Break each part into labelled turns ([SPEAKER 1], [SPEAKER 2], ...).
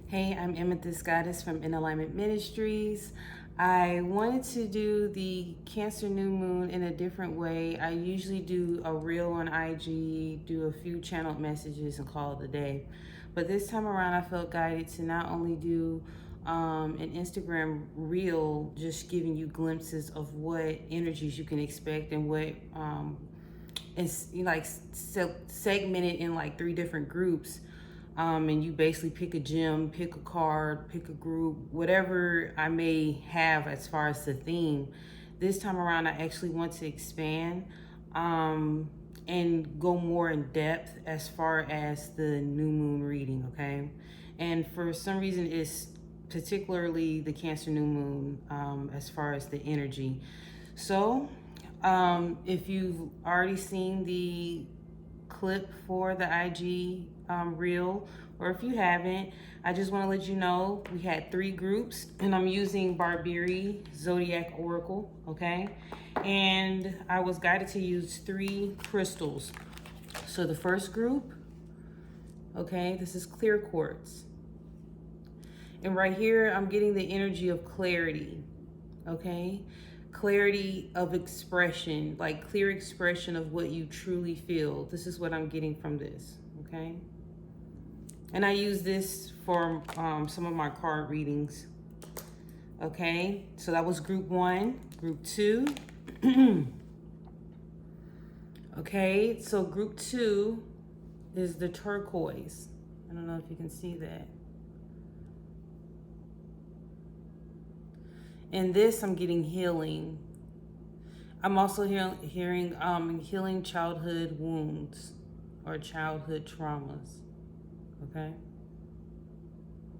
[SPEAKER 1] Hey, I'm Amethyst Goddess from InAlignment Ministries. I wanted to do the Cancer New Moon in a different way. I usually do a reel on IG, do a few channeled messages and call it a day. But this time around, I felt guided to not only do an Instagram reel, just giving you glimpses of what energies you can expect and what it's like segmented in like 3 different groups. And you basically pick a gem, pick a card, pick a group, whatever I may have as far as the theme. This time around, I actually want to expand and go more in depth as far as the new moon reading, okay? And for some reason, it's particularly the Cancer new moon as far as the energy. So if you've already seen the clip for the IG reel, or if you haven't, I just want to let you know we had 3 groups, and I'm using Barberi Zodiac Oracle, okay? And I was guided to use 3 crystals. So the first group, okay, this is clear quartz. And right here, I'm getting the energy of clarity, okay? Clarity of expression, like clear expression of what you truly feel. This is what I'm getting from this, okay? And I use this for some of my card readings, okay? So that was group 1. Group 2. Okay, so group 2 is the turquoise. I don't know if you can see that. In this, I'm getting healing. I'm also hearing healing childhood wounds or childhood traumas, okay?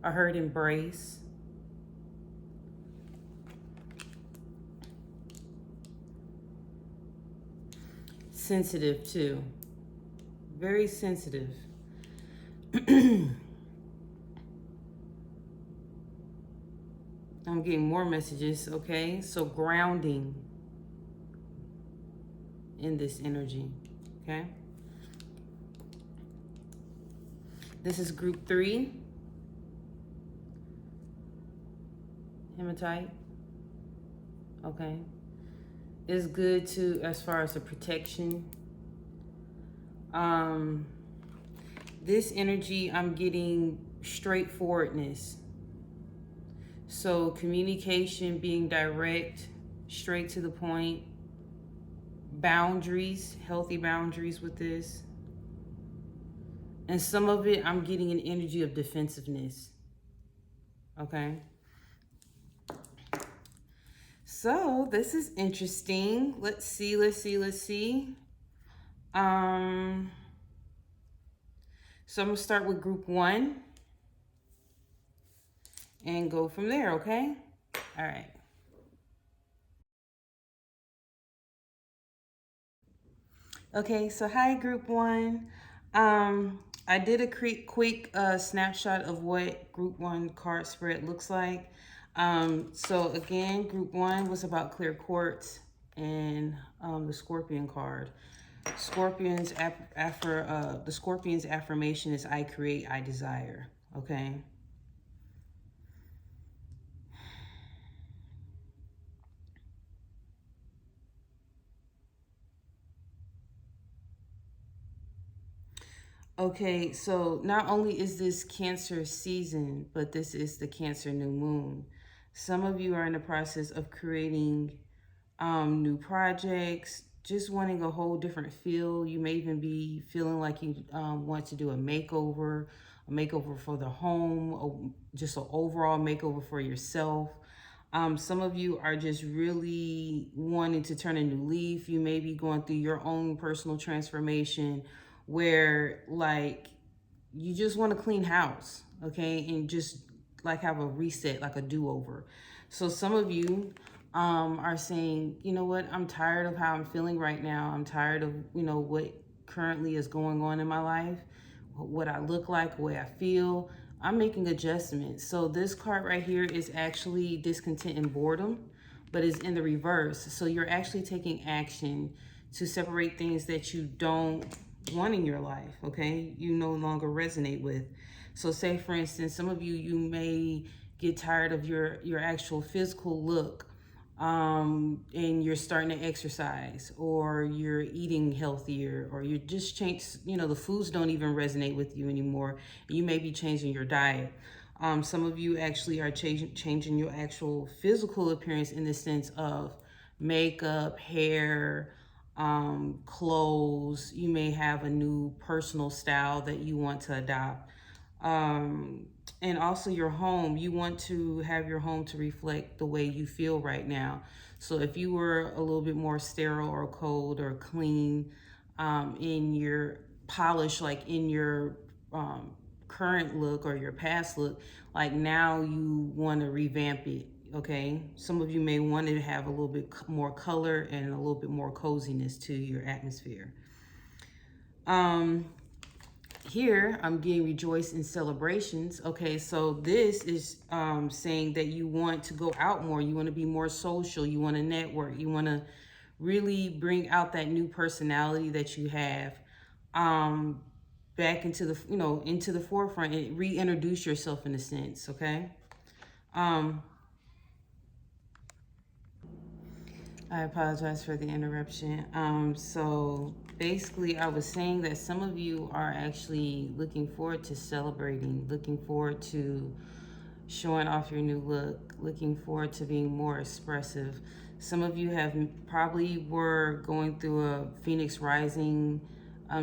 [SPEAKER 1] I heard embrace. Sensitive too, very sensitive. I'm getting more messages, okay? So grounding in this energy, okay? This is group 3. Hematite, okay? It's good to, as far as the protection. This energy, I'm getting straightforwardness. So communication, being direct, straight to the point. Boundaries, healthy boundaries with this. And some of it, I'm getting an energy of defensiveness. Okay. So this is interesting. Let's see. So I'm gonna start with group 1 and go from there, okay? All right. Okay, so hi group 1. I did a quick snapshot of what group 1 card spread looks like. So again, group 1 was about clear quartz and the Scorpion card. The Scorpion's affirmation is I create, I desire, okay? Okay, so not only is this Cancer season, but this is the Cancer new moon. Some of you are in the process of creating new projects, just wanting a whole different feel. You may even be feeling like you want to do a makeover for the home, just an overall makeover for yourself. Some of you are just really wanting to turn a new leaf. You may be going through your own personal transformation where like you just want to clean house, okay? And just like have a reset, like a do-over. So some of you are saying, you know what, I'm tired of how I'm feeling right now. I'm tired of, you know, what currently is going on in my life, what I look like, the way I feel. I'm making adjustments. So this card right here is actually discontent and boredom, but it's in the reverse. So you're actually taking action to separate things that you don't want in your life, okay? You no longer resonate with. So say, for instance, some of you, you may get tired of your actual physical look, and you're starting to exercise, or you're eating healthier, or you just change, the foods don't even resonate with you anymore. You may be changing your diet. Some of you actually are changing your actual physical appearance in the sense of makeup, hair, clothes. You may have a new personal style that you want to adopt. And also your home, you want to have your home to reflect the way you feel right now. So if you were a little bit more sterile or cold or clean, in your polish, like in your current look or your past look, like now you want to revamp it. Okay, some of you may want to have a little bit more color and a little bit more coziness to your atmosphere. Here I'm getting rejoice in celebrations. Okay, so this is saying that you want to go out more, you want to be more social, you want to network, you want to really bring out that new personality that you have back into the into the forefront, and reintroduce yourself in a sense. Okay. I apologize for the interruption. So basically, I was saying that some of you are actually looking forward to celebrating, looking forward to showing off your new look, looking forward to being more expressive. Some of you have probably were going through a Phoenix Rising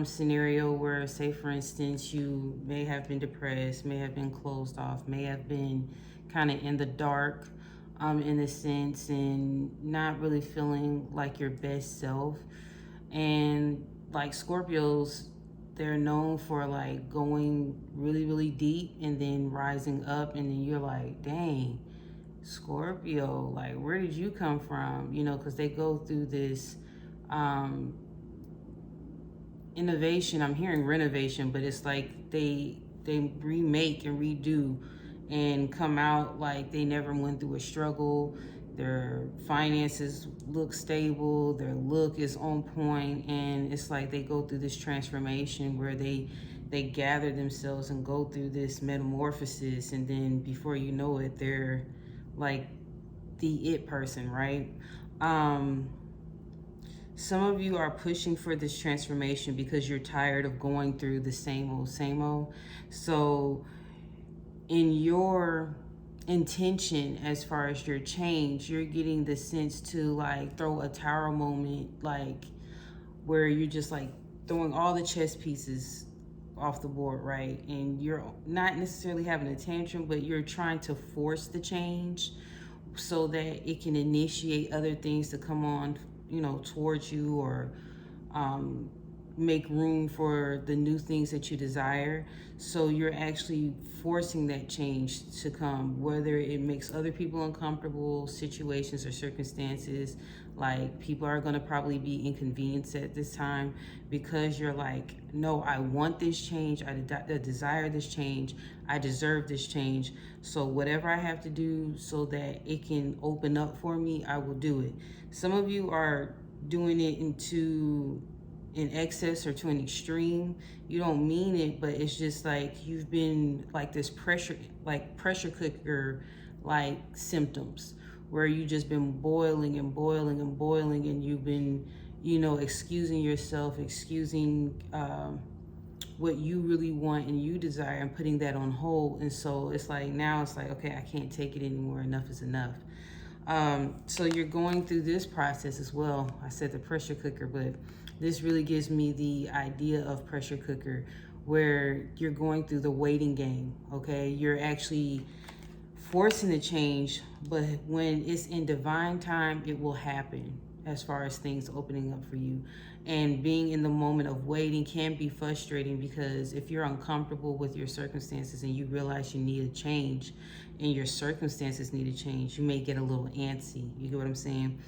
[SPEAKER 1] scenario where, say, for instance, you may have been depressed, may have been closed off, may have been kind of in the dark, in a sense, and not really feeling like your best self. And like Scorpios, they're known for like going really, really deep and then rising up, and then you're like, dang, Scorpio, like, where did you come from? Because they go through this innovation. I'm hearing renovation, but it's like they remake and redo and come out like they never went through a struggle. Their finances look stable, their look is on point, and it's like they go through this transformation where they gather themselves and go through this metamorphosis, and then before you know it, they're like the it person, right? Some of you are pushing for this transformation because you're tired of going through the same old, same old. So in your intention as far as your change, you're getting the sense to like throw a tower moment, like where you're just like throwing all the chess pieces off the board, right? And you're not necessarily having a tantrum, but you're trying to force the change so that it can initiate other things to come on, towards you, or make room for the new things that you desire. So you're actually forcing that change to come, whether it makes other people uncomfortable, situations or circumstances. Like, people are going to probably be inconvenienced at this time because you're like, no, I want this change. I desire this change. I deserve this change. So whatever I have to do so that it can open up for me, I will do it. Some of you are doing it in excess or to an extreme. You don't mean it, but it's just like you've been like this pressure cooker like symptoms, where you just been boiling and boiling and boiling, and you've been excusing yourself, excusing what you really want and you desire, and putting that on hold. And so it's like, now it's like, okay, I can't take it anymore. Enough is enough. So you're going through this process as well. I said the pressure cooker, but this really gives me the idea of pressure cooker, where you're going through the waiting game. Okay, you're actually forcing the change, but when it's in divine time, it will happen, as far as things opening up for you. And being in the moment of waiting can be frustrating, because if you're uncomfortable with your circumstances and you realize you need a change and your circumstances need a change, you may get a little antsy. You get what I'm saying?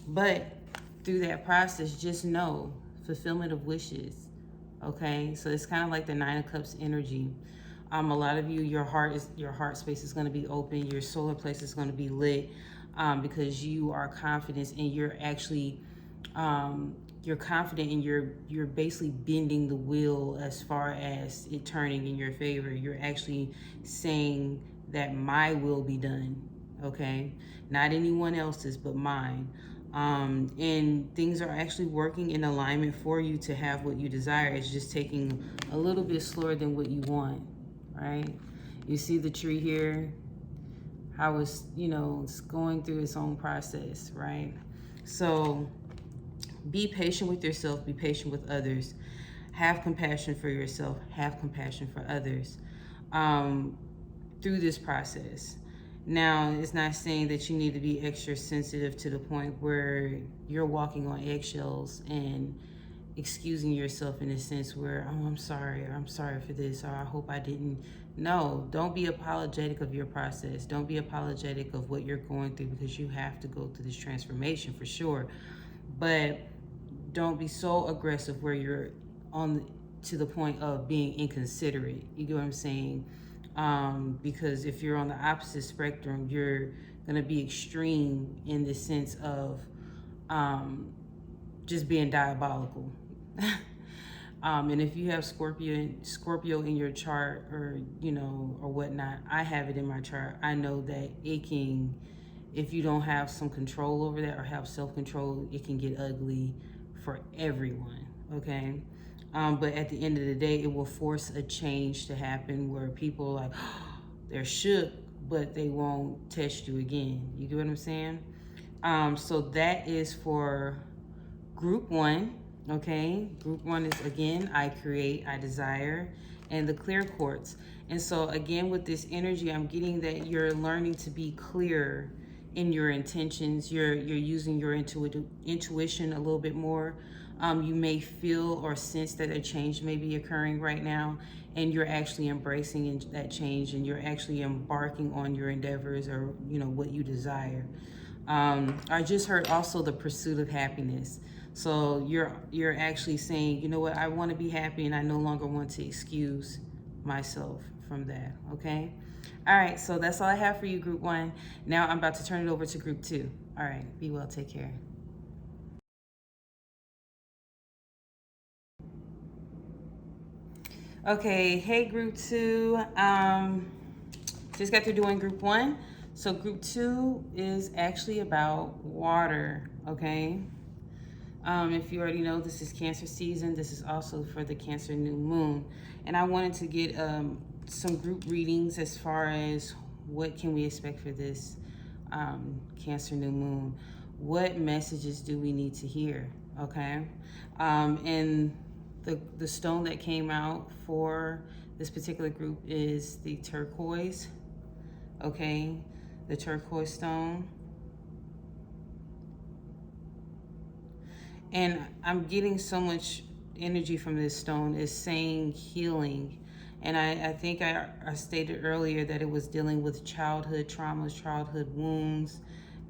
[SPEAKER 1] But through that process, just know, fulfillment of wishes. Okay, so it's kind of like the Nine of Cups energy. A lot of you, your heart space is going to be open. Your solar place is going to be lit, because you are confident and you're actually you're confident and you're basically bending the wheel as far as it turning in your favor. You're actually saying that my will be done, okay? Not anyone else's, but mine. And things are actually working in alignment for you to have what you desire. It's just taking a little bit slower than what you want, right? You see the tree here, how it's, it's going through its own process, right? So be patient with yourself, be patient with others. Have compassion for yourself, have compassion for others through this process. Now, it's not saying that you need to be extra sensitive to the point where you're walking on eggshells and excusing yourself in a sense where, oh, I'm sorry, or I'm sorry for this, or I hope I didn't. No, don't be apologetic of your process. Don't be apologetic of what you're going through, because you have to go through this transformation for sure. But don't be so aggressive where you're on to the point of being inconsiderate. You get what I'm saying? Because if you're on the opposite spectrum, you're gonna be extreme in the sense of just being diabolical. And if you have Scorpio in your chart, or or whatnot, I have it in my chart. I know that it can, if you don't have some control over that or have self-control, it can get ugly for everyone, okay? But at the end of the day, it will force a change to happen where people are like, they're shook, but they won't test you again. You get what I'm saying? So that is for group 1, okay? Group 1 is, again, I create, I desire, and the clear quartz. And so again, with this energy, I'm getting that you're learning to be clear in your intentions. You're using your intuition a little bit more. You may feel or sense that a change may be occurring right now, and you're actually embracing that change, and you're actually embarking on your endeavors, or what you desire. I just heard also the pursuit of happiness. So you're actually saying, you know what, I want to be happy, and I no longer want to excuse myself from that, okay? All right, so that's all I have for you, group 1. Now I'm about to turn it over to group 2. All right, be well, take care. Okay, hey group 2. Just got through doing group 1. So group 2 is actually about water, okay? If you already know, this is Cancer season. This is also for the Cancer new moon. And I wanted to get some group readings as far as what can we expect for this Cancer new moon. What messages do we need to hear, okay? And the stone that came out for this particular group is the turquoise, okay? The turquoise stone. And I'm getting so much energy from this stone is saying healing. And I think I stated earlier that it was dealing with childhood traumas, childhood wounds,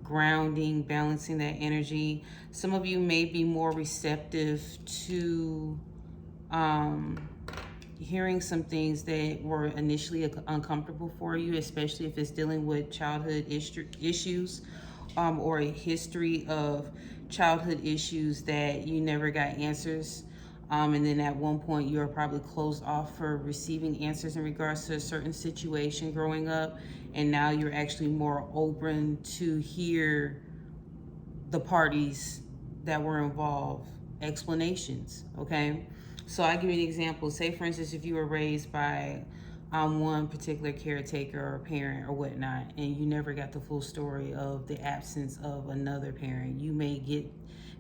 [SPEAKER 1] grounding, balancing that energy. Some of you may be more receptive to hearing some things that were initially uncomfortable for you, especially if it's dealing with childhood issues, or a history of childhood issues that you never got answers. And then at one point you were probably closed off for receiving answers in regards to a certain situation growing up. And now you're actually more open to hear the parties that were involved, explanations, okay? So I give you an example. Say, for instance, if you were raised by one particular caretaker or parent or whatnot, and you never got the full story of the absence of another parent, you may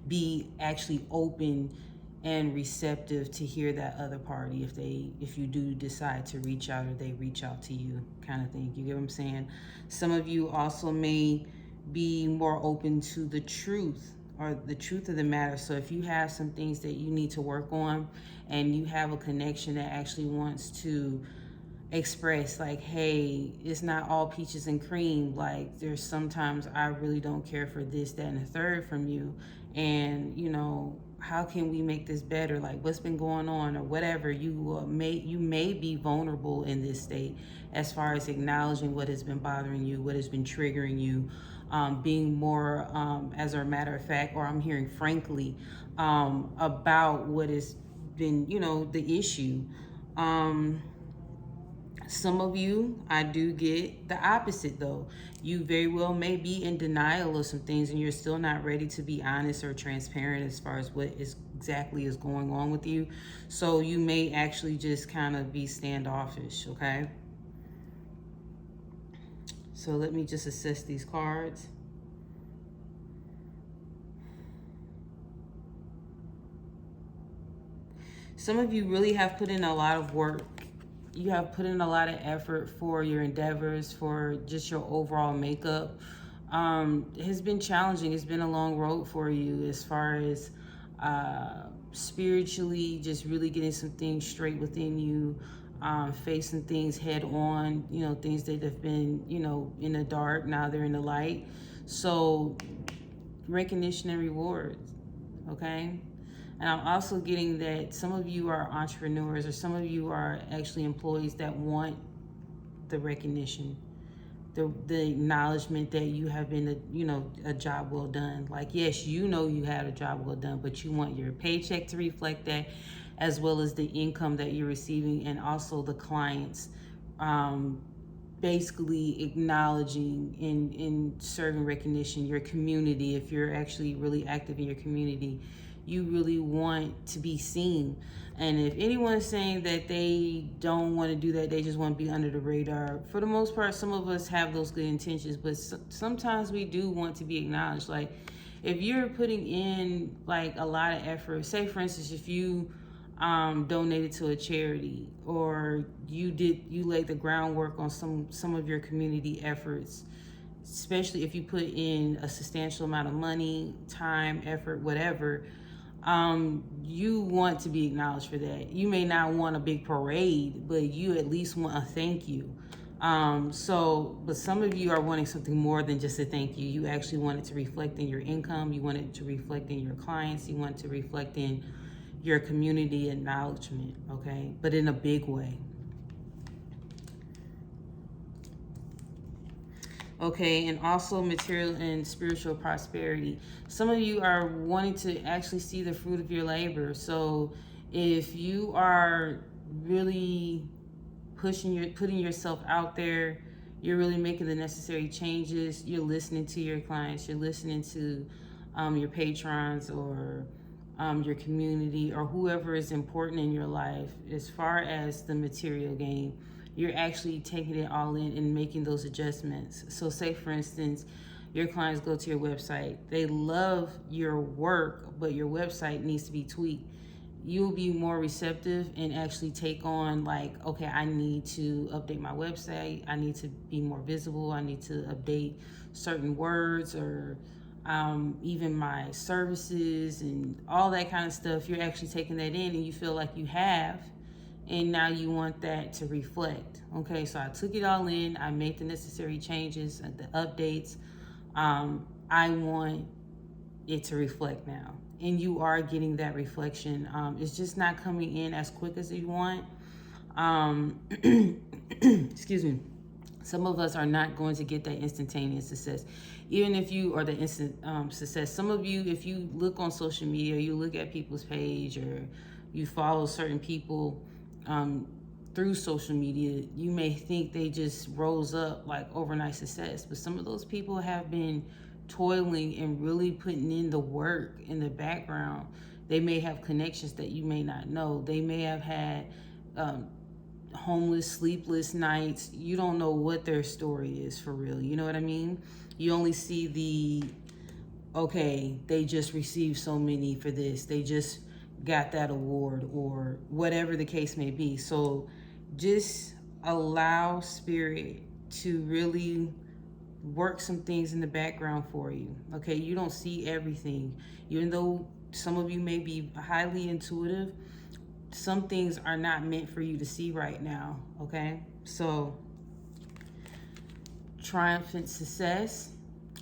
[SPEAKER 1] be actually open and receptive to hear that other party if you do decide to reach out, or they reach out to you, kind of thing. You get what I'm saying? Some of you also may be more open to the truth, or the truth of the matter. So if you have some things that you need to work on, and you have a connection that actually wants to express, like, hey, it's not all peaches and cream, like there's sometimes I really don't care for this, that, and the third from you, and how can we make this better? Like, what's been going on or whatever. You may be vulnerable in this state as far as acknowledging what has been bothering you, what has been triggering you, being more, as a matter of fact, or I'm hearing frankly, about what has been, the issue. Some of you, I do get the opposite though. You very well may be in denial of some things and you're still not ready to be honest or transparent as far as what is exactly is going on with you. So you may actually just kind of be standoffish, okay? So let me just assess these cards. Some of you really have put in a lot of work. You have put in a lot of effort for your endeavors, for just your overall makeup. It has been challenging. It's been a long road for you as far as spiritually, just really getting some things straight within you, facing things head on, things that have been, in the dark, now they're in the light. So recognition and rewards, okay? And I'm also getting that some of you are entrepreneurs or some of you are actually employees that want the recognition, the acknowledgement that you have been a job well done. Like, yes, you had a job well done, but you want your paycheck to reflect that, as well as the income that you're receiving and also the clients, basically acknowledging in serving recognition, your community. If you're actually really active in your community, you really want to be seen. And if anyone's saying that they don't want to do that, they just want to be under the radar, for the most part, some of us have those good intentions, but sometimes we do want to be acknowledged. Like, if you're putting in like a lot of effort, say for instance, if you donated to a charity, or you laid the groundwork on some of your community efforts, especially if you put in a substantial amount of money, time, effort, whatever, you want to be acknowledged for that. You may not want a big parade, but you at least want a thank you. But some of you are wanting something more than just a thank you. You actually want it to reflect in your income. You want it to reflect in your clients. You want it to reflect in your community acknowledgement, okay? But in a big way. Okay, and also material and spiritual prosperity. Some of you are wanting to actually see the fruit of your labor. So if you are really putting yourself out there, you're really making the necessary changes, you're listening to your clients, you're listening to your patrons, or your community, or whoever is important in your life as far as the material gain, you're actually taking it all in and making those adjustments. So say for instance, your clients go to your website, they love your work, but your website needs to be tweaked. You'll be more receptive and actually take on, like, okay, I need to update my website, I need to be more visible, I need to update certain words, or even my services and all that kind of stuff. You're actually taking that in and you feel like you have, and now you want that to reflect. Okay, so I took it all in, I made the necessary changes and the updates. I want it to reflect now, and you are getting that reflection. It's just not coming in as quick as you want. Excuse me. Some of us are not going to get that instantaneous success, even if you are the instant success. Some of you, if you look on social media, you look at people's page, or you follow certain people through social media, you may think they just rose up like overnight success, but some of those people have been toiling and really putting in the work in the background. They may have connections that you may not know. They may have had homeless, sleepless nights. You don't know what their story is for real. You know what I mean? You only see okay, they just received so many for this, they just got that award, or whatever the case may be. So just allow spirit to really work some things in the background for you. Okay, you don't see everything. Even though some of you may be highly intuitive, some things are not meant for you to see right now. Okay, so triumphant success.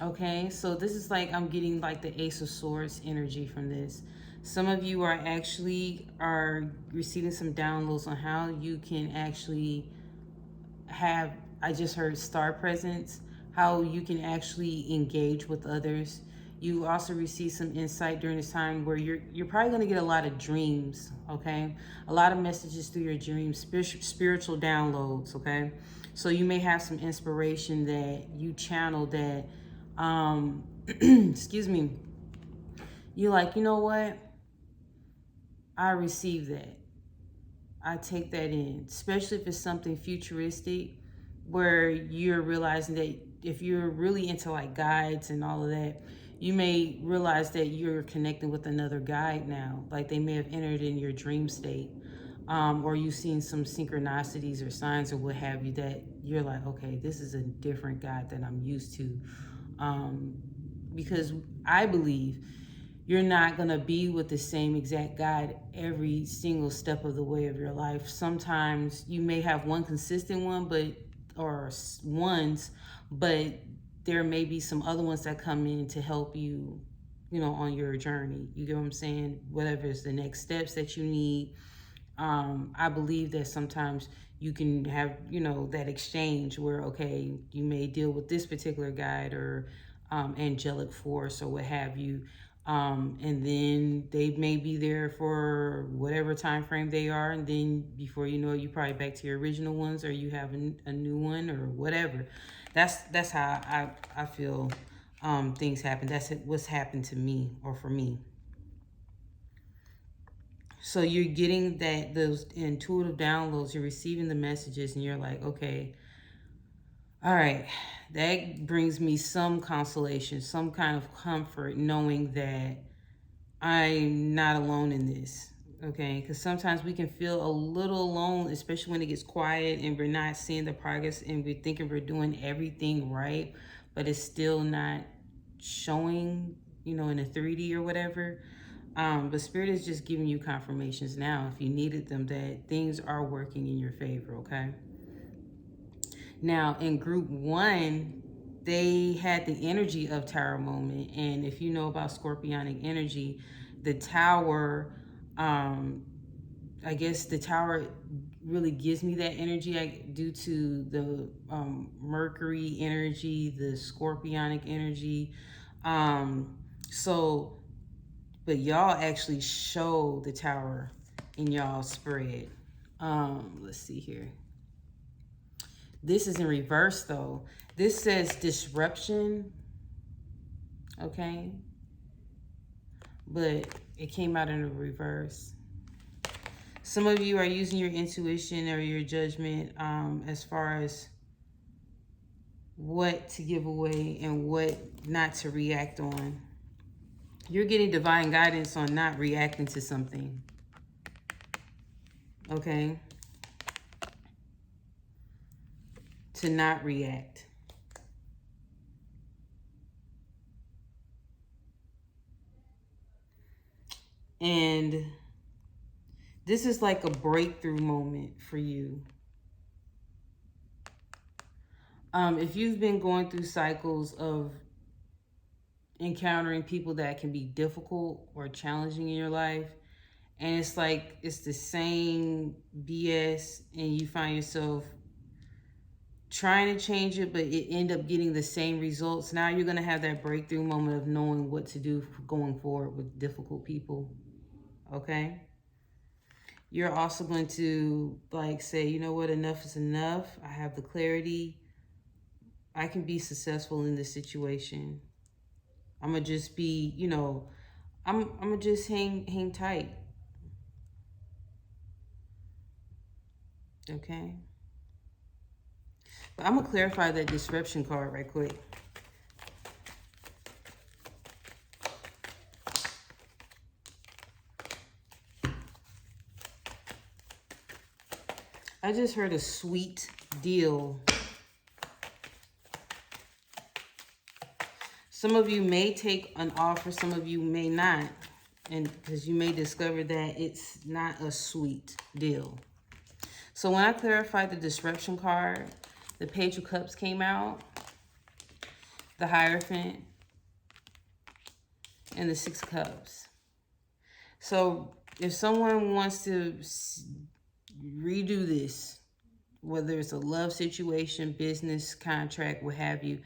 [SPEAKER 1] Okay, so this is like, I'm getting like the Ace of Swords energy from this. Some of you are receiving some downloads on how you can actually have, I just heard star presence, how you can actually engage with others. You also receive some insight during this time where you're probably going to get a lot of dreams, okay? A lot of messages through your dreams, spiritual downloads, okay? So you may have some inspiration that you channel that, excuse me, you're like, you know what? I receive that. I take that in, especially if it's something futuristic where you're realizing that if you're really into like guides and all of that, you may realize that you're connecting with another guide now. Like they may have entered in your dream state, or you've seen some synchronicities or signs or what have you that you're like, okay, this is a different guide than I'm used to. Because I believe you're not going to be with the same exact guide every single step of the way of your life. Sometimes you may have one consistent one, or ones, but there may be some other ones that come in to help you, on your journey. You get what I'm saying? Whatever it's the next steps that you need. I believe that sometimes you can have, that exchange where, okay, you may deal with this particular guide or angelic force or what have you. And then they may be there for whatever time frame they are, and then before you know it, you probably back to your original ones, or you have a new one or whatever. That's how I feel things happen. That's what's happened to me or for me. So you're getting those intuitive downloads, you're receiving the messages, and you're like, okay, all right, that brings me some consolation, some kind of comfort, knowing that I'm not alone in this, okay? Because sometimes we can feel a little alone, especially when it gets quiet and we're not seeing the progress and we're thinking we're doing everything right, but it's still not showing, in a 3D or whatever. But Spirit is just giving you confirmations now, if you needed them, that things are working in your favor, okay? Now, in group 1, they had the energy of Tower moment. And if you know about Scorpionic energy, the Tower, I guess the Tower really gives me that energy due to the Mercury energy, the Scorpionic energy. But y'all actually show the Tower in y'all spread. Let's see here. This is in reverse though. This says disruption, okay? But it came out in a reverse. Some of you are using your intuition or your judgment as far as what to give away and what not to react on. You're getting divine guidance on not reacting to something, okay? To not react. And this is like a breakthrough moment for you. If you've been going through cycles of encountering people that can be difficult or challenging in your life, and it's like it's the same BS, and you find yourself trying to change it, but it end up getting the same results. Now you're going to have that breakthrough moment of knowing what to do going forward with difficult people, okay? You're also going to like say, you know what, enough is enough. I have the clarity. I can be successful in this situation. I'm going to just be, I'm going to just hang tight. Okay? But I'm going to clarify that disruption card right quick. I just heard a sweet deal. Some of you may take an offer, some of you may not. And because you may discover that it's not a sweet deal. So when I clarified the disruption card, the Page of Cups came out, the Hierophant, and the Six of Cups. So if someone wants to redo this, whether it's a love situation, business, contract, what have you,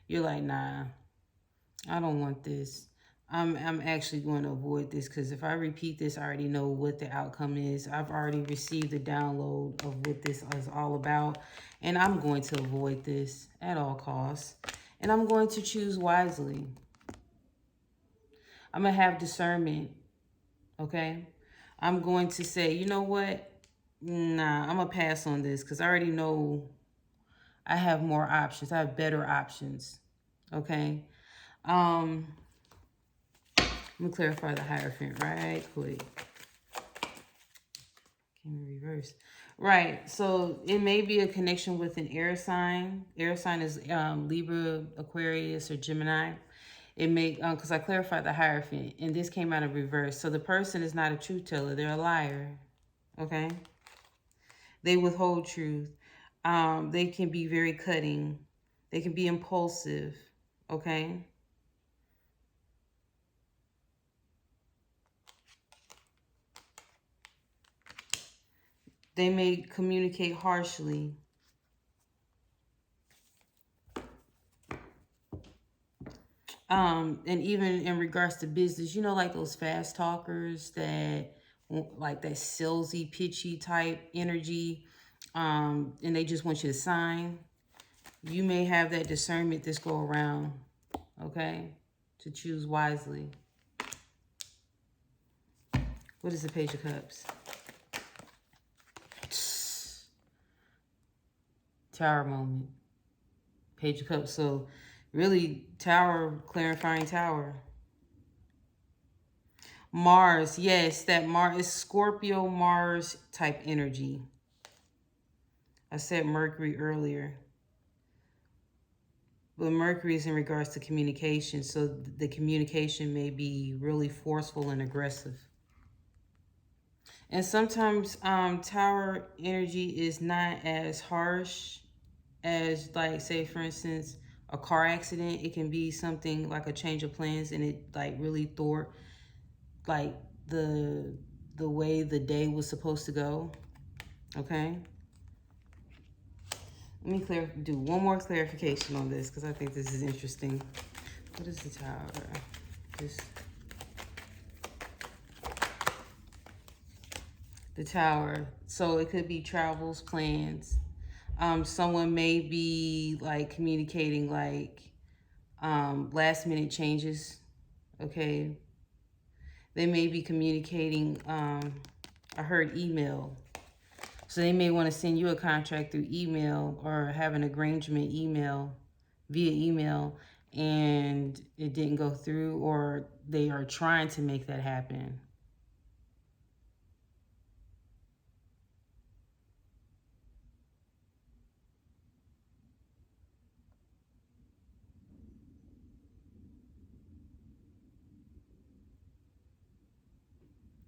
[SPEAKER 1] you're like, nah, I don't want this. I'm actually going to avoid this because if I repeat this, I already know what the outcome is. I've already received the download of what this is all about, and I'm going to avoid this at all costs. And I'm going to choose wisely. I'm going to have discernment, okay? I'm going to say, you know what? Nah, I'm going to pass on this because I already know I have more options. I have better options, okay? I'm going to clarify the Hierophant right quick. Came in reverse. Right, so it may be a connection with an air sign. Air sign is Libra, Aquarius, or Gemini. It may, because I clarified the Hierophant, and this came out of reverse. So the person is not a truth teller. They're a liar, okay? They withhold truth. They can be very cutting. They can be impulsive, okay? They may communicate harshly. And even in regards to business, you know, like those fast talkers that like that salesy, pitchy type energy, and they just want you to sign. You may have that discernment this go around, okay, to choose wisely. What is the Page of Cups? Tower moment. Page of Cups. So really, Tower, clarifying Tower. Mars, yes, that Mars is Scorpio Mars type energy. I said Mercury earlier. But Mercury is in regards to communication, so the communication may be really forceful and aggressive. And sometimes Tower energy is not as harsh as, like, say, for instance, a car accident. It can be something like a change of plans, and it like really thwart like the way the day was supposed to go. Okay. Let me do one more clarification on this because I think this is interesting. What is the Tower? The Tower. So it could be travels, plans. Someone may be like communicating like last minute changes. Okay. They may be communicating, I heard email. So they may want to send you a contract through email or have an arrangement via email, and it didn't go through, or they are trying to make that happen.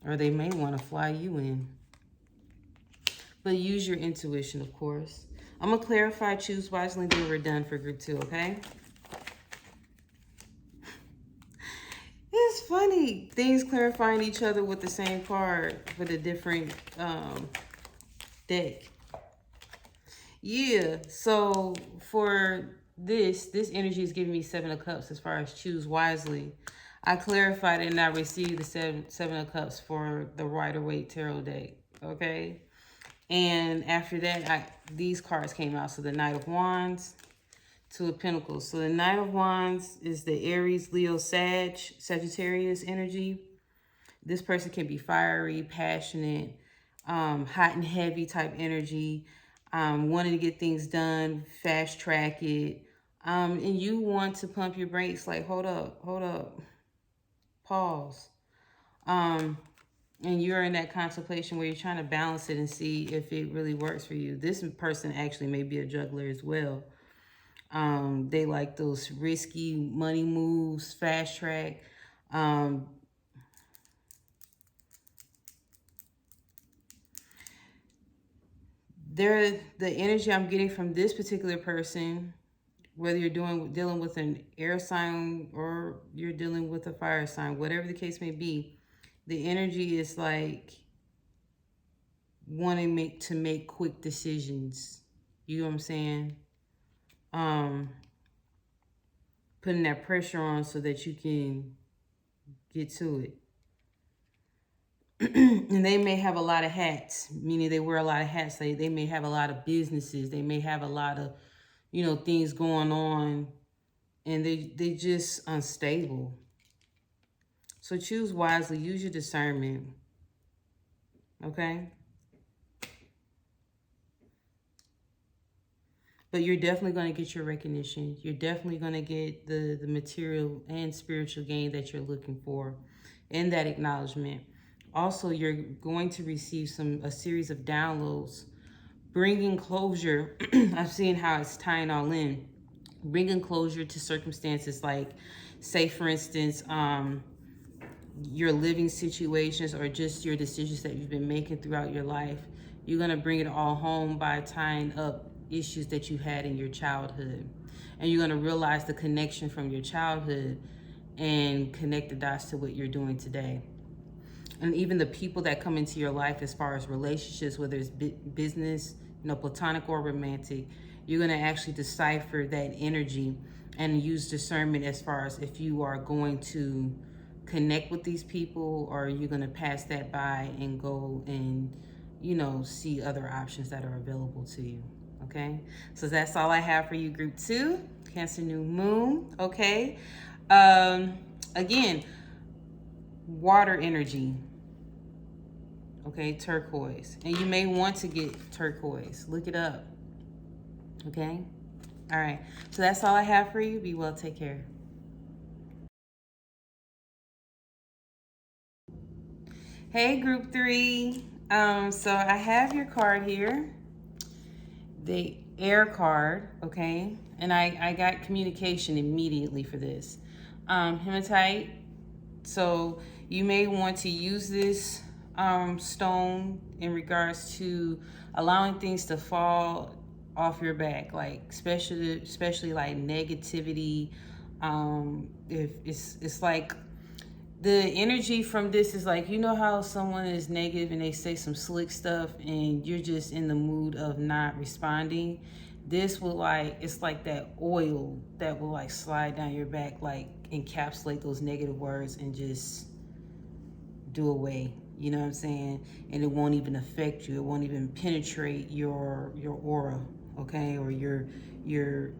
[SPEAKER 1] Or they may want to fly you in. But use your intuition, of course. I'm going to clarify, choose wisely, then we're done for group 2, okay? It's funny. Things clarifying each other with the same card, with a different deck. Yeah, so for this energy is giving me 7 of Cups as far as choose wisely. I clarified and I received the seven of Cups for the Rider-Waite Tarot deck, okay? And after that, these cards came out. So the Knight of Wands, Two of Pentacles. So the Knight of Wands is the Aries, Leo, Sagittarius energy. This person can be fiery, passionate, hot and heavy type energy, wanting to get things done, fast track it. And you want to pump your brakes like, hold up, pause. And you're in that contemplation where you're trying to balance it and see if it really works for you. This person actually may be a juggler as well. They like those risky money moves, fast track. The energy I'm getting from this particular person, whether you're dealing with an air sign or you're dealing with a fire sign, whatever the case may be, The energy is like wanting to make quick decisions. You know what I'm saying? Putting that pressure on so that you can get to it. And they may have a lot of hats, meaning they wear a lot of hats. They may have a lot of businesses. They may have a lot of, things going on, and they just unstable. So choose wisely. Use your discernment. Okay? But you're definitely going to get your recognition. You're definitely going to get the material and spiritual gain that you're looking for in that acknowledgement. Also, you're going to receive a series of downloads, bringing closure. I'm seeing how it's tying all in. Bringing closure to circumstances like, say, for instance, your living situations or just your decisions that you've been making throughout your life. You're going to bring it all home by tying up issues that you had in your childhood. And you're going to realize the connection from your childhood and connect the dots to what you're doing today. And even the people that come into your life as far as relationships, whether it's business, platonic or romantic, you're going to actually decipher that energy and use discernment as far as if you are going to connect with these people or you're going to pass that by and go and, see other options that are available to you. Okay, so that's all I have for you, group 2, Cancer New Moon. Okay, again, water energy. Okay, turquoise, and you may want to get turquoise. Look it up. Okay, all right, so that's all I have for you. Be well, take care. Hey, group 3. So I have your card here, the air card. Okay, and I got communication immediately for this. Hematite. So you may want to use this stone in regards to allowing things to fall off your back, like especially like negativity. If it's like the energy from this is like, how someone is negative and they say some slick stuff and you're just in the mood of not responding. This will it's like that oil that will like slide down your back, like encapsulate those negative words and just do away. You know what I'm saying? And it won't even affect you. It won't even penetrate your aura, okay? Or your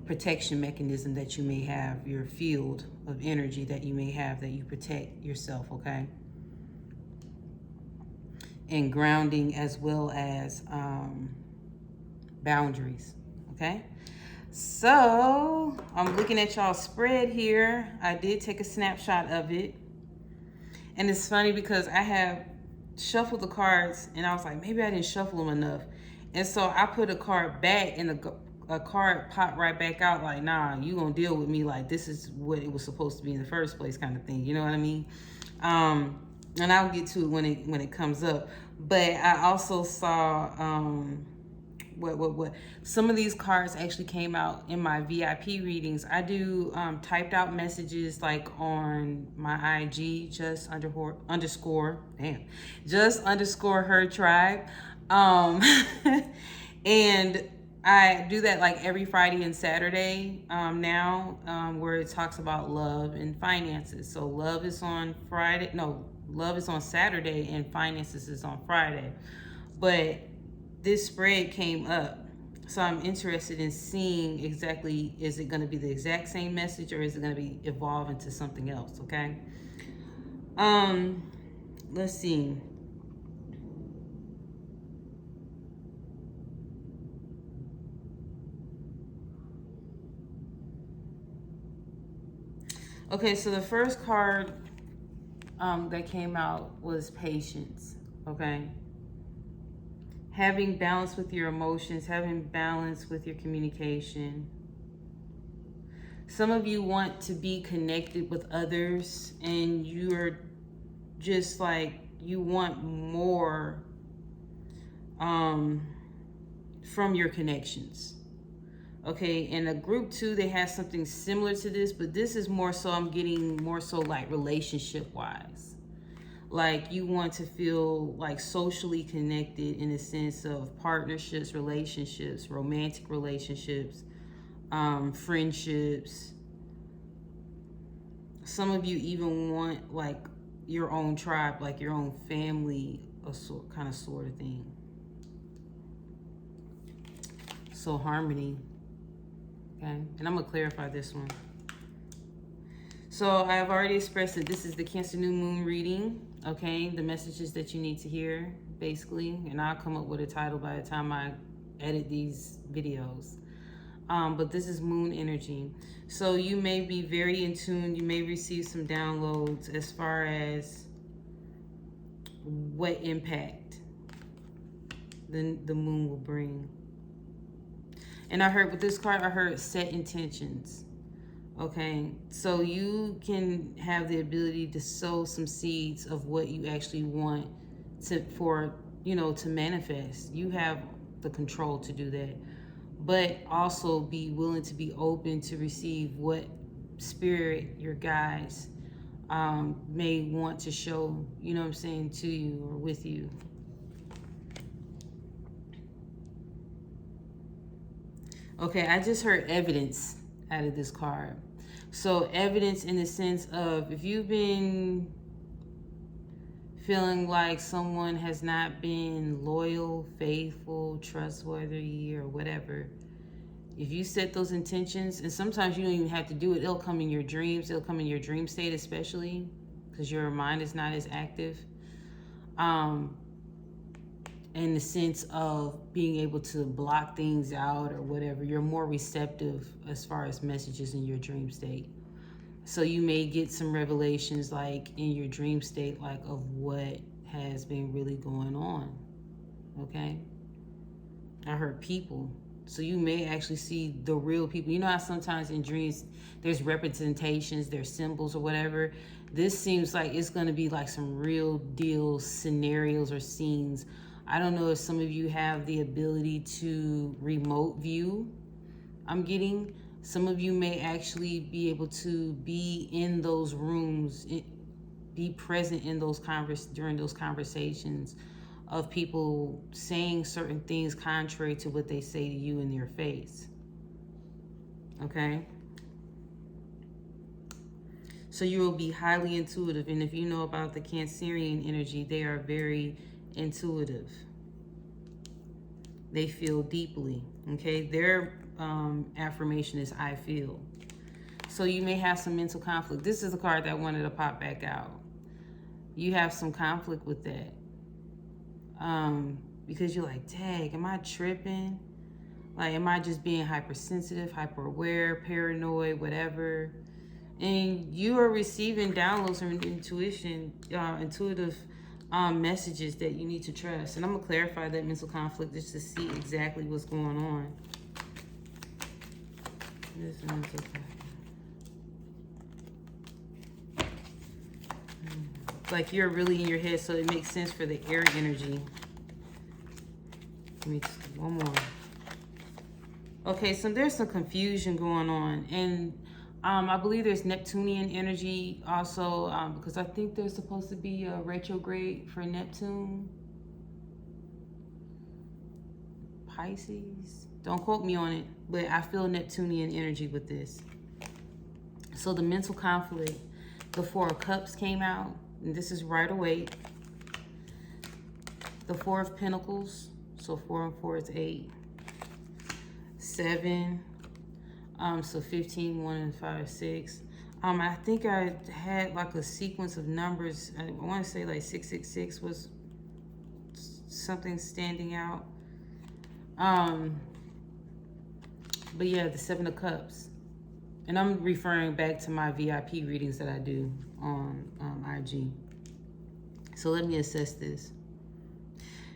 [SPEAKER 1] protection mechanism that you may have, your field of energy that you may have that you protect yourself, okay? And grounding as well as boundaries, okay? So I'm looking at y'all's spread here. I did take a snapshot of it. And it's funny because I have shuffled the cards and I was like, maybe I didn't shuffle them enough. And so I put a card back and a card popped right back out like, nah, you gonna deal with me like this is what it was supposed to be in the first place kind of thing. You know what I mean? And I'll get to it when it comes up. But I also saw what some of these cards actually came out in my VIP readings. I do typed out messages like on my IG, just underscore her tribe. And I do that like every Friday and Saturday now, where it talks about love and finances. So love is on Saturday and finances is on Friday. But this spread came up, so I'm interested in seeing exactly, is it going to be the exact same message or is it going to be evolve into something else? Okay. Let's see. Okay, so the first card that came out was patience. Okay. Having balance with your emotions, having balance with your communication. Some of you want to be connected with others and you're just like, you want more from your connections. Okay, in a group 2, they have something similar to this, but this is more so, I'm getting more so like relationship wise. Like you want to feel like socially connected in the sense of partnerships, relationships, romantic relationships, friendships. Some of you even want like your own tribe, like your own family, a sort of thing. So harmony. Okay, and I'm gonna clarify this one. So I've already expressed that this is the Cancer New Moon reading. Okay, the messages that you need to hear, basically, and I'll come up with a title by the time I edit these videos. But this is moon energy. So you may be very in tune. You may receive some downloads as far as what impact the moon will bring. And I heard with this card, I heard set intentions. Okay, so you can have the ability to sow some seeds of what you actually want to manifest. You have the control to do that, but also be willing to be open to receive what spirit, your guides, may want to show, you know what I'm saying, to you or with you. Okay, I just heard evidence out of this card. So evidence in the sense of if you've been feeling like someone has not been loyal, faithful, trustworthy, or whatever, if you set those intentions, and sometimes you don't even have to do it, it'll come in your dreams, it'll come in your dream state, especially because your mind is not as active. In the sense of being able to block things out or whatever, you're more receptive as far as messages in your dream state. So you may get some revelations like in your dream state, like of what has been really going on. Okay, I heard people. So you may actually see the real people. You know how sometimes in dreams there's representations, there's symbols or whatever. This seems like it's going to be like some real deal scenarios or scenes. I don't know if some of you have the ability to remote view. I'm getting some of you may actually be able to be in those rooms, be present in those during those conversations of people saying certain things contrary to what they say to you in your face. Okay? So you will be highly intuitive. And if you know about the Cancerian energy, they are very intuitive. They feel deeply. Okay? Their affirmation is I feel. So you may have some mental conflict. This is the card that wanted to pop back out. You have some conflict with that. Because you're like, dang, am I tripping? Like, am I just being hypersensitive, hyper aware, paranoid, whatever? And you are receiving downloads from intuitive messages that you need to trust. And I'm gonna clarify that mental conflict just to see exactly what's going on. This mental conflict. Like you're really in your head, so it makes sense for the air energy. Let me one more. Okay, so there's some confusion going on, and I believe there's Neptunian energy also, because I think there's supposed to be a retrograde for Neptune. Pisces. Don't quote me on it, but I feel Neptunian energy with this. So the mental conflict, the Four of Cups came out, and this is right away. The Four of Pentacles, so 4 and 4 is 8. 7, so 15, 1 and 5, 6. I think I had like a sequence of numbers. I want to say like 666 was something standing out. But yeah, the 7 of Cups. And I'm referring back to my VIP readings that I do on IG. So let me assess this.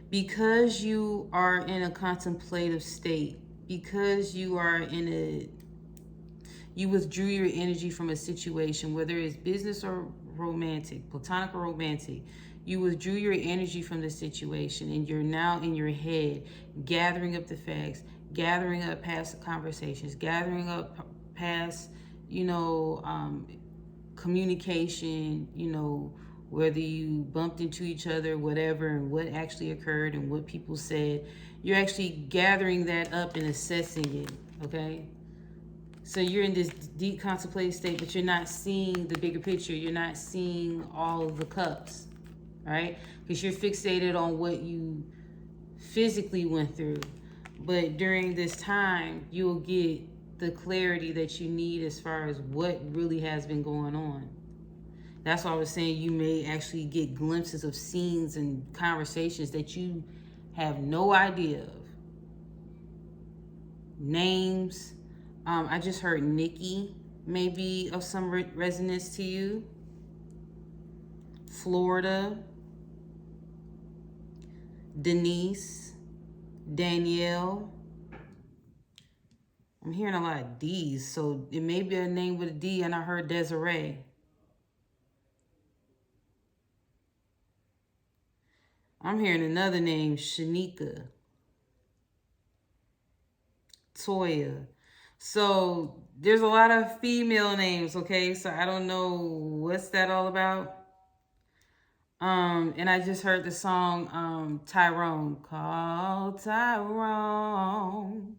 [SPEAKER 1] Because you are in a contemplative state, because you are you withdrew your energy from a situation, whether it's business or romantic, platonic or romantic, you withdrew your energy from the situation, and you're now in your head gathering up the facts, gathering up past conversations, gathering up past, communication, whether you bumped into each other, whatever, and what actually occurred and what people said. You're actually gathering that up and assessing it, okay? So you're in this deep contemplative state, but you're not seeing the bigger picture. You're not seeing all of the cups, right? Because you're fixated on what you physically went through. But during this time, you'll get the clarity that you need as far as what really has been going on. That's why I was saying you may actually get glimpses of scenes and conversations that you have no idea of. Names. I just heard Nikki, maybe of some resonance to you. Florida. Denise. Danielle. I'm hearing a lot of D's, so it may be a name with a D, and I heard Desiree. I'm hearing another name, Shanika. Toya. So there's a lot of female names, okay? So I don't know what's that all about. And I just heard the song Tyrone, called Tyrone.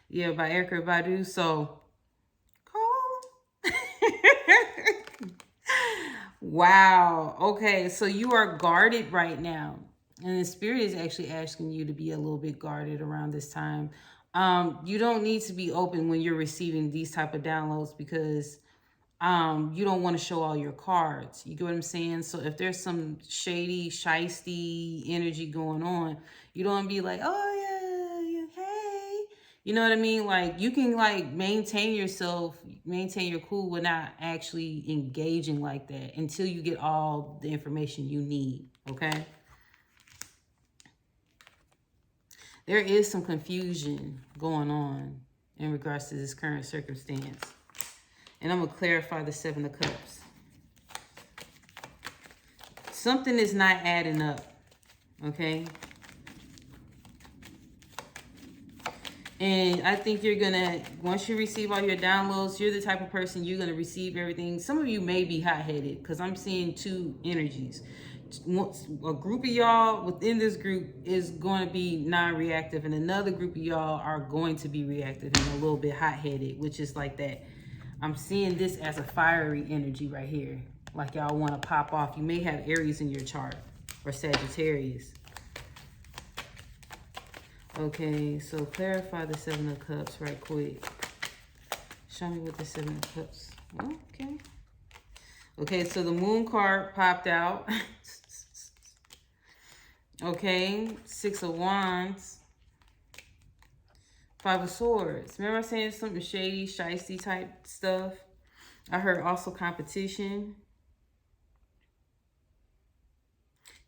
[SPEAKER 1] Yeah, by Erykah Badu. So call. Wow. Okay, so you are guarded right now. And the spirit is actually asking you to be a little bit guarded around this time. You don't need to be open when you're receiving these type of downloads because you don't want to show all your cards. You get what I'm saying? So if there's some shady, shisty energy going on, you don't want to be like, oh yeah, hey. You know what I mean? Like you can like maintain yourself, maintain your cool without actually engaging like that until you get all the information you need, okay? There is some confusion going on in regards to this current circumstance. And I'm going to clarify the Seven of Cups. Something is not adding up, okay? And I think you're going to, once you receive all your downloads, you're the type of person you're going to receive everything. Some of you may be hot-headed because I'm seeing two energies. A group of y'all within this group is going to be non-reactive, and another group of y'all are going to be reactive and a little bit hot-headed, which is like that. I'm seeing this as a fiery energy right here. Like y'all want to pop off. You may have Aries in your chart or Sagittarius. Okay, so clarify the Seven of Cups right quick. Show me what the Seven of Cups. Okay. Okay, so the Moon card popped out. Okay, Six of Wands. Five of Swords. Remember I was saying something shady, shisty type stuff? I heard also competition.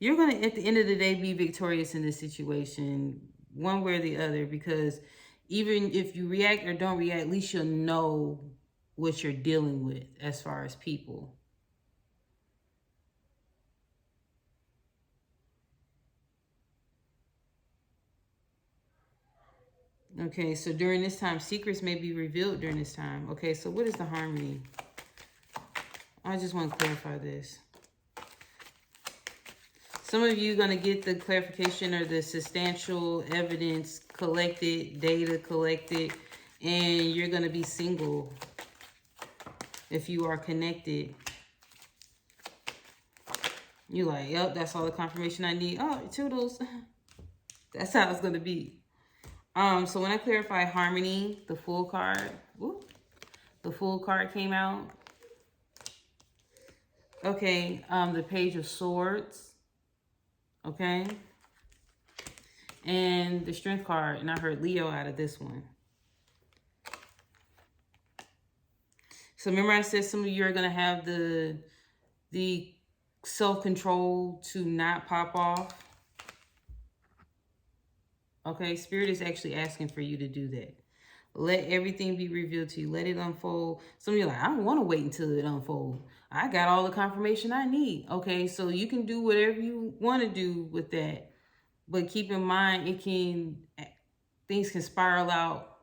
[SPEAKER 1] You're going to, at the end of the day, be victorious in this situation, one way or the other, because even if you react or don't react, at least you'll know what you're dealing with as far as people. Okay, so during this time, secrets may be revealed during this time. Okay, so what is the harmony? I just want to clarify this. Some of you are going to get the clarification or the substantial evidence collected, data collected, and you're going to be single if you are connected. You're like, yep, that's all the confirmation I need. Oh, toodles. That's how it's going to be. So when I clarify harmony, the Fool card, the Fool card came out. Okay, the Page of Swords. Okay. And the Strength card, and I heard Leo out of this one. So remember I said some of you are going to have the self-control to not pop off. Okay, Spirit is actually asking for you to do that. Let everything be revealed to you. Let it unfold. Some of you are like, I don't want to wait until it unfolds. I got all the confirmation I need. Okay, so you can do whatever you want to do with that. But keep in mind, things can spiral out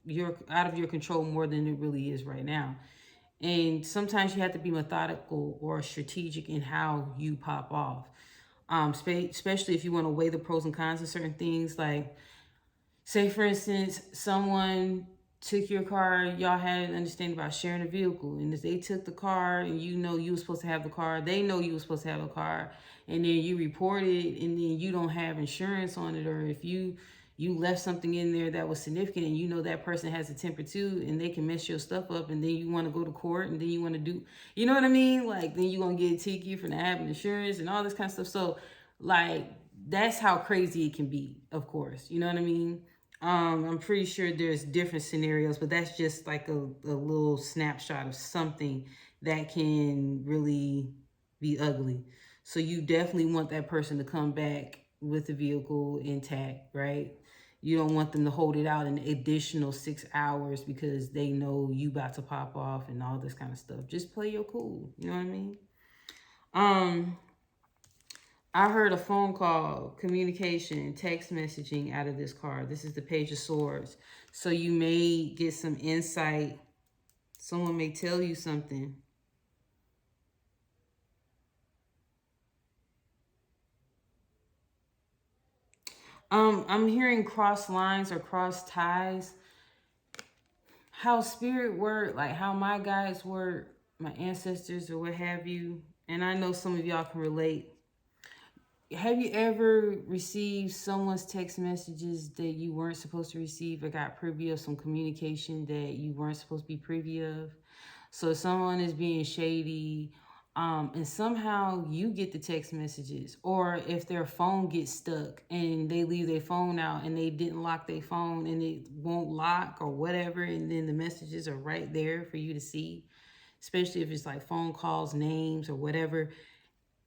[SPEAKER 1] of your control more than it really is right now. And sometimes you have to be methodical or strategic in how you pop off. Especially if you want to weigh the pros and cons of certain things. Like, say for instance, someone took your car, y'all had an understanding about sharing a vehicle, and if they took the car and you know you were supposed to have the car, they know you were supposed to have a car, and then you report it and then you don't have insurance on it, or if you left something in there that was significant and you know that person has a temper too and they can mess your stuff up, and then you want to go to court, and then you want to do, you know what I mean? Like, then you're going to get a ticket for not having insurance and all this kind of stuff. So like, that's how crazy it can be, of course. You know what I mean? I'm pretty sure there's different scenarios, but that's just like a little snapshot of something that can really be ugly. So you definitely want that person to come back with the vehicle intact, right? You don't want them to hold it out an additional 6 hours because they know you about to pop off and all this kind of stuff. Just play your cool. You know what I mean? I heard a phone call, communication, text messaging out of this card. This is the Page of Swords. So you may get some insight. Someone may tell you something. I'm hearing cross lines or cross ties. How spirit work, like how my guides work, my ancestors or what have you. And I know some of y'all can relate. Have you ever received someone's text messages that you weren't supposed to receive, or got privy of some communication that you weren't supposed to be privy of? So someone is being shady, and somehow you get the text messages, or if their phone gets stuck and they leave their phone out and they didn't lock their phone and it won't lock or whatever, and then the messages are right there for you to see, especially if it's like phone calls, names, or whatever.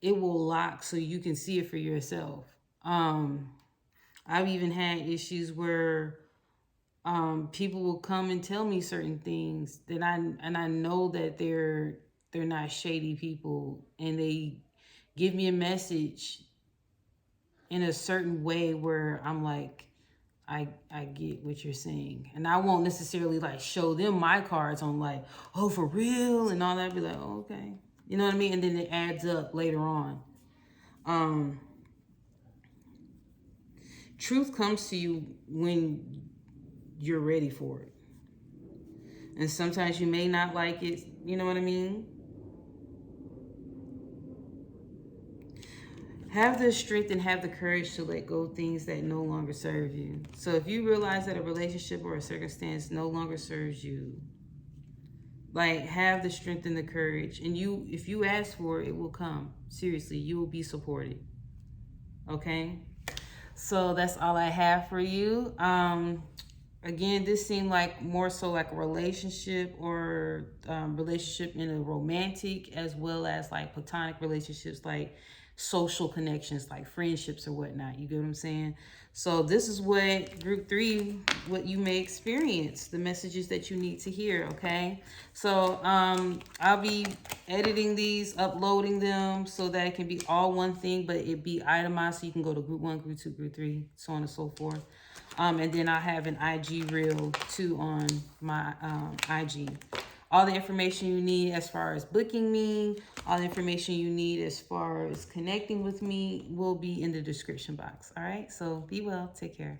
[SPEAKER 1] It will lock so you can see it for yourself. I've even had issues where people will come and tell me certain things that I know that they're not shady people, and they give me a message in a certain way where I'm like, I get what you're saying, and I won't necessarily like show them my cards on like, oh, for real and all that. I'd be like, oh, okay, you know what I mean, and then it adds up later on. Truth comes to you when you're ready for it. And sometimes you may not like it, you know what I mean? Have the strength and have the courage to let go of things that no longer serve you. So if you realize that a relationship or a circumstance no longer serves you, like, have the strength and the courage. And if you ask for it, it will come. Seriously, you will be supported. Okay? So that's all I have for you. Again, this seemed like more so like a relationship, or relationship in a romantic as well as like platonic relationships, like social connections, like friendships or whatnot. You get what I'm saying? So this is what group 3, what you may experience, the messages that you need to hear, okay? So I'll be editing these, uploading them so that it can be all one thing, but it be itemized so you can go to group 1, group 2, group 3, so on and so forth. And then I have an IG reel too on my IG. All the information you need as far as booking me, all the information you need as far as connecting with me will be in the description box. All right, so be well, take care.